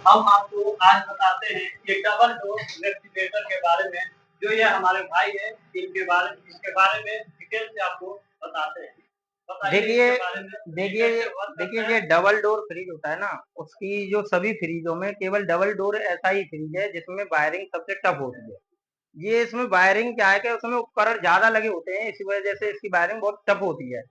हम आपको आज बताते हैं ये डबल डोर रेफ्रिजरेटर के बारे में। जो ये हमारे भाई है इसके बारे में डिटेल से आपको बताते हैं। बताइए देखिए इसके बारे में देखिए कैसे वर्क देखिए करता ये है। डबल डोर फ्रिज होता है ना, उसकी जो सभी फ्रिजों में केवल डबल डोर ऐसा ही फ्रिज है जिसमें वायरिंग सबसे टफ होती है। ये इसमें वायरिंग क्या है कि उसमें उपकरण ज़्यादा लगे होते हैं, इसी वजह से इसकी वायरिंग बहुत टफ होती है।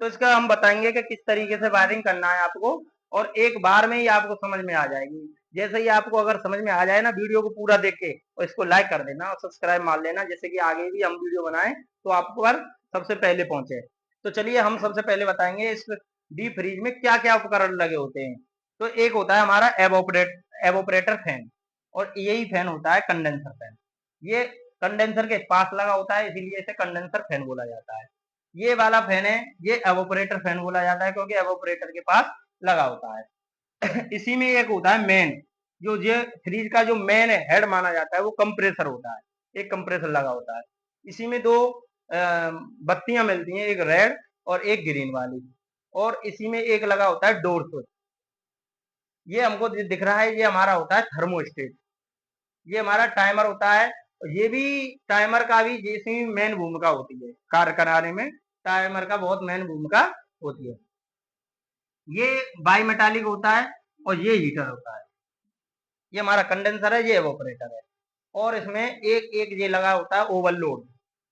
तो इसका हम बताएँगे कि किस तरीके से वायरिंग करना है आपको, और एक बार में ही आपको समझ में आ जाएगी। जैसे ही आपको अगर समझ में आ जाए ना, वीडियो को पूरा देख के और इसको लाइक कर देना और सब्सक्राइब मार लेना, जैसे कि आगे भी हम वीडियो बनाएँ तो आप पर सबसे पहले पहुँचे। तो चलिए हम सबसे पहले बताएँगे इस डीप फ्रीज में क्या-क्या उपकरण लगे होते हैं। तो एक होता है हमारा एवोपरेटर फैन, और यही फैन होता है कंडेंसर फैन। ये कंडेंसर के पास लगा होता है, इसीलिए इसे कंडेंसर फैन बोला जाता है। ये वाला फैन है, ये एवोपरेटर फैन बोला जाता है क्योंकि एवोपरेटर के पास लगा होता है। इसी में एक होता है मेन, जो ये फ्रिज का जो मेन हेड माना जाता है वो कंप्रेसर होता है। एक कंप्रेसर लगा होता है। इसी में दो बत्तियां मिलती हैं, एक रेड और एक ग्रीन वाली, और इसी में एक लगा होता है डोर स्विच। ये हमको दिख रहा है, ये हमारा होता है थर्मोस्टेट। ये हमारा टाइमर होता है, और ये भी टाइमर का भी जैसी मेन भूमिका होती है कार्य कराने में। टाइमर का बहुत मेन भूमिका होती है। ये बाई मेटालिक होता है और ये हीटर होता है। ये हमारा कंडेंसर है, ये एवोपरेटर है। और इसमें एक एक ये लगा होता है ओवरलोड,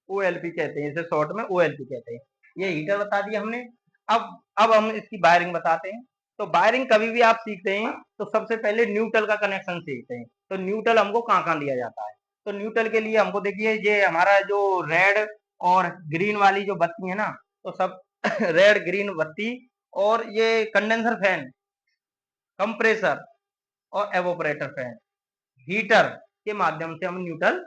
ओएलपी कहते हैं इसे, शॉर्ट में ओएलपी कहते हैं। ये हीटर बता दिया हमने। अब हम इसकी वायरिंग बताते हैं। तो वायरिंग कभी भी आप सीखते हैं तो सबसे पहले न्यूट्रल का कनेक्शन सीखते हैं। तो न्यूट्रल हमको कहाँ कहाँ दिया जाता है। तो न्यूट्रल के लिए हमको देखिए, ये हमारा जो रेड और ग्रीन वाली जो बत्ती है ना, तो सब रेड ग्रीन बत्ती, और ये कंडेंसर फैन, कंप्रेसर और एवोपरेटर फैन, हीटर के माध्यम से हम न्यूट्रल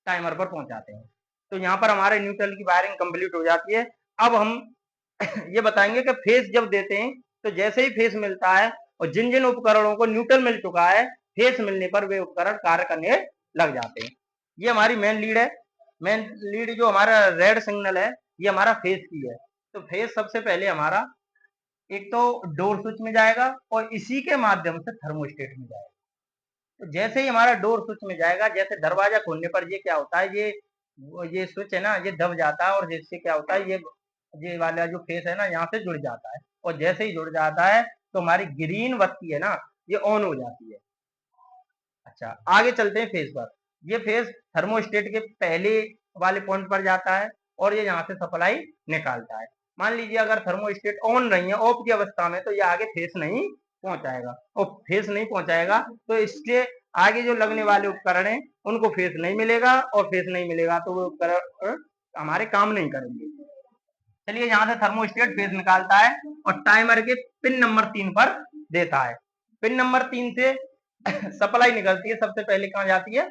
टाइमर पर पहुंचाते हैं। तो यहाँ पर हमारे न्यूट्रल की वायरिंग कंप्लीट हो जाती है। अब हम ये बताएंगे कि फेस जब देते हैं तो जैसे ही फेस मिलता है, और जिन जिन उपकरणों को न्यूट्रल मिल चुका है, फेस मिलने पर वे उपकरण कार्य करने लग जाते हैं। ये हमारी मेन लीड है। मेन लीड जो हमारा रेड सिग्नल है, ये हमारा फेस की है। तो फेस सबसे पहले हमारा एक तो डोर स्विच में जाएगा, और इसी के माध्यम से थर्मोस्टेट में जाएगा। तो जैसे ही हमारा डोर स्विच में जाएगा, जैसे दरवाजा खोलने पर ये क्या होता है, ये स्विच है ना, ये दब जाता है, और जिससे क्या होता है, ये वाला जो फेस है ना, यहाँ से जुड़ जाता है। और जैसे ही जुड़ जाता है तो हमारी ग्रीन बत्ती है ना, ये ऑन हो जाती है। अच्छा, आगे चलते हैं फेस पर। ये फेस थर्मोस्टेट के पहले वाले पॉइंट पर जाता है, और ये यहाँ से सप्लाई निकालता है। मान लीजिए अगर थर्मोस्टेट ऑन नहीं है, ऑफ की अवस्था में, तो ये आगे फेस नहीं पहुंचाएगा, और फेस नहीं पहुंचाएगा तो इसके आगे जो लगने वाले उपकरण हैं उनको फेस नहीं मिलेगा, और फेस नहीं मिलेगा तो वो उपकरण हमारे काम नहीं करेंगे। चलिए, यहाँ से थर्मोस्टेट फेस निकालता है और टाइमर के पिन नंबर 3 पर देता है। पिन नंबर 3 से सप्लाई निकलती है, सबसे पहले कहाँ जाती है,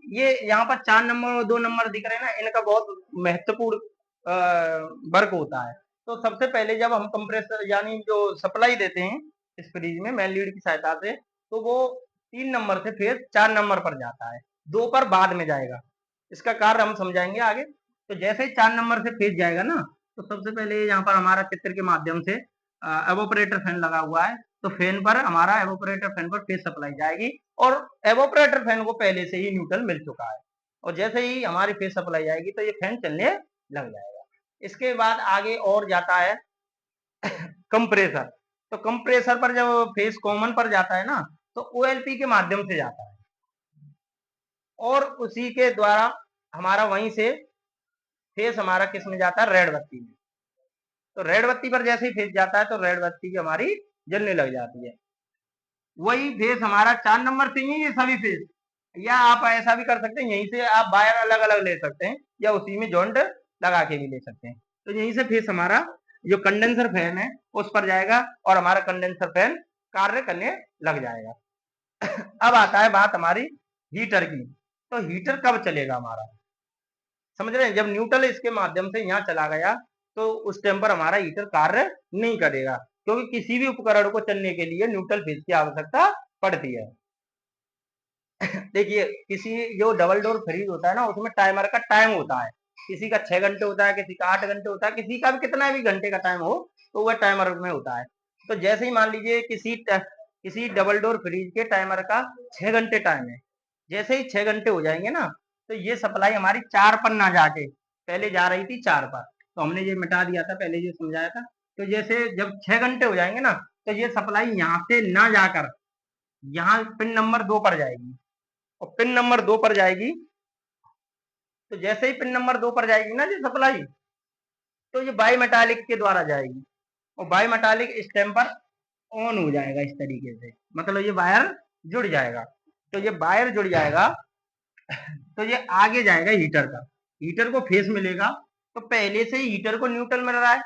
ये यहाँ पर 4 नंबर और 2 नंबर दिख रहे हैं ना, इनका बहुत महत्वपूर्ण वर्क होता है। तो सबसे पहले जब हम कंप्रेसर यानी जो सप्लाई देते हैं इस फ्रिज में मेन लीड की सहायता से, तो वो 3 नंबर से फिर 4 नंबर पर जाता है, 2 पर बाद में जाएगा। इसका कार्य हम समझाएंगे आगे। तो जैसे ही 4 नंबर से फेज जाएगा ना, तो सबसे पहले यहाँ पर हमारा चित्र के माध्यम से एवोपरेटर फैन लगा हुआ है, तो फैन पर हमारा एवोपरेटर फैन पर फेज सप्लाई जाएगी, और एवोपरेटर फैन को पहले से ही न्यूट्रल मिल चुका है, और जैसे ही हमारी फेज सप्लाई आएगी तो ये फैन चलने लग जाएगा। इसके बाद आगे और जाता है कंप्रेसर। तो कंप्रेसर पर जब फेज कॉमन पर जाता है ना, तो ओएलपी के माध्यम से जाता है, और उसी के द्वारा हमारा वहीं से फेस हमारा किस में जाता है, रेड बत्ती में। तो रेड बत्ती पर जैसे ही फेस जाता है तो रेड बत्ती की हमारी जलने लग जाती है। वही फेस हमारा 4 नंबर से ही ये सभी फेस, या आप ऐसा भी कर सकते हैं, यहीं से आप वायर अलग अलग ले सकते हैं, या उसी में जॉइंट लगा के भी ले सकते हैं। तो यहीं से फेस हमारा जो कंडेंसर फैन है उस पर जाएगा, और हमारा कंडेंसर फैन कार्य करने लग जाएगा। अब आता है बात हमारी हीटर की। तो हीटर कब चलेगा हमारा, समझ रहे हैं, जब न्यूट्रल इसके माध्यम से यहाँ चला गया तो उस टाइम पर हमारा हीटर कार्य नहीं करेगा, क्योंकि किसी भी उपकरण को चलने के लिए न्यूट्रल फेज की आवश्यकता पड़ती है। देखिए, किसी जो डबल डोर फ्रिज होता है ना, उसमें टाइमर का टाइम होता है। किसी का 6 घंटे होता है, किसी का 8 घंटे होता है, किसी का भी कितना भी घंटे का टाइम हो, तो वह टाइमर में होता है। तो जैसे ही मान लीजिए किसी इसी डबल डोर फ्रिज के टाइमर का 6 घंटे टाइम है। जैसे ही 6 घंटे हो जाएंगे ना, तो ये सप्लाई हमारी 4 पर ना जाके, पहले जा रही थी 4 पर, तो हमने ये मिटा दिया था, पहले ये समझाया था। तो जैसे जब 6 घंटे हो जाएंगे ना, तो ये सप्लाई यहाँ से ना जाकर यहाँ पिन नंबर 2 पर जाएगी, और पिन नंबर 2 पर जाएगी। तो जैसे ही पिन नंबर 2 पर जाएगी ना ये सप्लाई, तो ये बाई मेटालिक के द्वारा जाएगी, और बाई मेटालिक इस टाइम पर ऑन हो जाएगा इस तरीके से, मतलब ये वायर जुड़ जाएगा। तो ये वायर जुड़ जाएगा, तो ये आगे जाएगा हीटर का, हीटर को फेस मिलेगा। तो पहले से ही हीटर को न्यूट्रल मिल रहा है,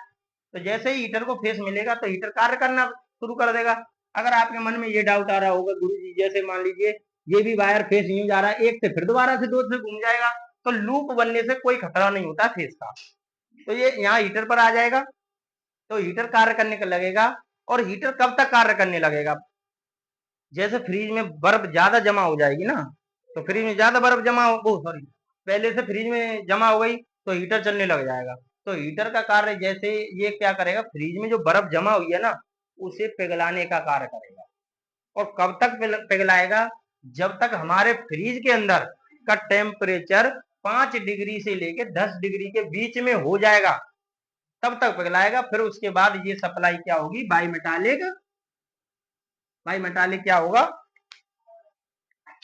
तो जैसे ही हीटर को फेस मिलेगा तो हीटर कार्य करना शुरू कर देगा। अगर आपके मन में ये डाउट आ रहा होगा, गुरु जी जैसे मान लीजिए ये भी वायर फेस यूं जा रहा है, एक से फिर दोबारा से 2 से घूम जाएगा, तो लूप बनने से कोई खतरा नहीं होता फेस का। तो ये यहाँ हीटर पर आ जाएगा, तो हीटर कार्य करने का लगेगा। और हीटर कब तक कार्य करने लगेगा? जैसे फ्रिज में बर्फ ज्यादा जमा हो जाएगी ना, तो फ्रिज में ज्यादा बर्फ जमा हो, सॉरी, पहले से फ्रिज में जमा हो गई तो हीटर चलने लग जाएगा। तो हीटर का कार्य जैसे ये क्या करेगा, फ्रिज में जो बर्फ जमा हुई है ना, उसे पिघलाने का कार्य करेगा। और कब तक पिघलाएगा? जब तक हमारे फ्रिज के अंदर का टेम्परेचर 5 डिग्री से लेके 10 डिग्री के बीच में हो जाएगा, तब तक पिघलाएगा। फिर उसके बाद ये सप्लाई क्या होगी, बाई मेटालिक क्या होगा,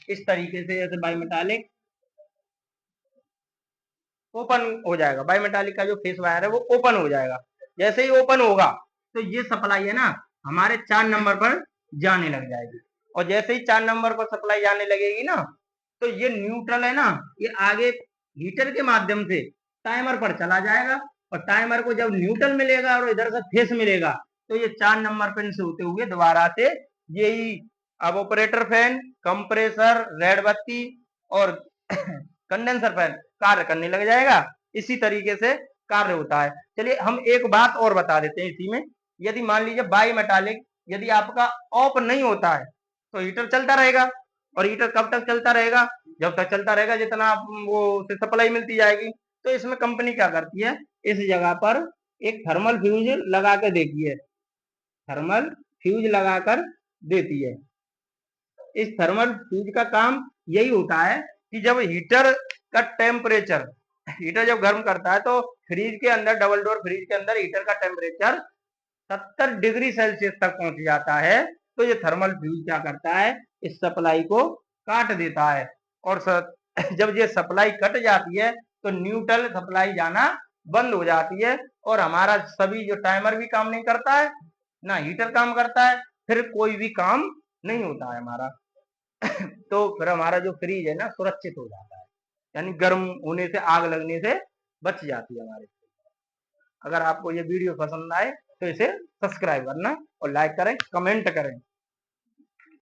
इस तरीके से, जैसे बाई मेटालिक ओपन हो जाएगा, बाई मेटालिक का जो फेस वायर है वो ओपन हो जाएगा। जैसे ही ओपन होगा तो ये सप्लाई है ना हमारे 4 नंबर पर जाने लग जाएगी, और जैसे ही 4 नंबर पर सप्लाई जाने लगेगी ना, तो ये न्यूट्रल है ना, ये आगे हीटर के माध्यम से टाइमर पर चला जाएगा, और टाइमर को जब न्यूट्रल मिलेगा और इधर से फेस मिलेगा, तो ये 4 नंबर पिन से होते हुए दोबारा से यही अब ऑपरेटर फैन, कंप्रेसर, रेड बत्ती और कंडेंसर फैन कार्य करने लग जाएगा। इसी तरीके से कार्य होता है। चलिए हम एक बात और बता देते हैं इसी में, यदि मान लीजिए बाई मेटालिक यदि आपका ऑफ नहीं होता है तो हीटर चलता रहेगा, और हीटर कब तक चलता रहेगा? जब तक चलता रहेगा जितना वो सप्लाई मिलती जाएगी। तो इसमें कंपनी क्या करती है, इस जगह पर एक थर्मल फ्यूज लगा के देती है, थर्मल फ्यूज लगाकर देती है। इस थर्मल फ्यूज का काम यही होता है कि जब हीटर का टेम्परेचर, हीटर जब गर्म करता है तो फ्रिज के अंदर, डबल डोर फ्रिज के अंदर हीटर का टेम्परेचर 70 डिग्री सेल्सियस तक पहुंच जाता है। तो ये थर्मल फ्यूज क्या करता है, इस सप्लाई को काट देता है, और जब ये सप्लाई कट जाती है तो न्यूट्रल सप्लाई जाना बंद हो जाती है, और हमारा सभी जो टाइमर भी काम नहीं करता है, ना हीटर काम करता है, फिर कोई भी काम नहीं होता है हमारा। तो फिर हमारा जो फ्रिज है ना सुरक्षित हो जाता है, यानी गर्म होने से, आग लगने से बच जाती है हमारे। अगर आपको ये वीडियो पसंद आए तो इसे सब्सक्राइब करना और लाइक करें, कमेंट करें।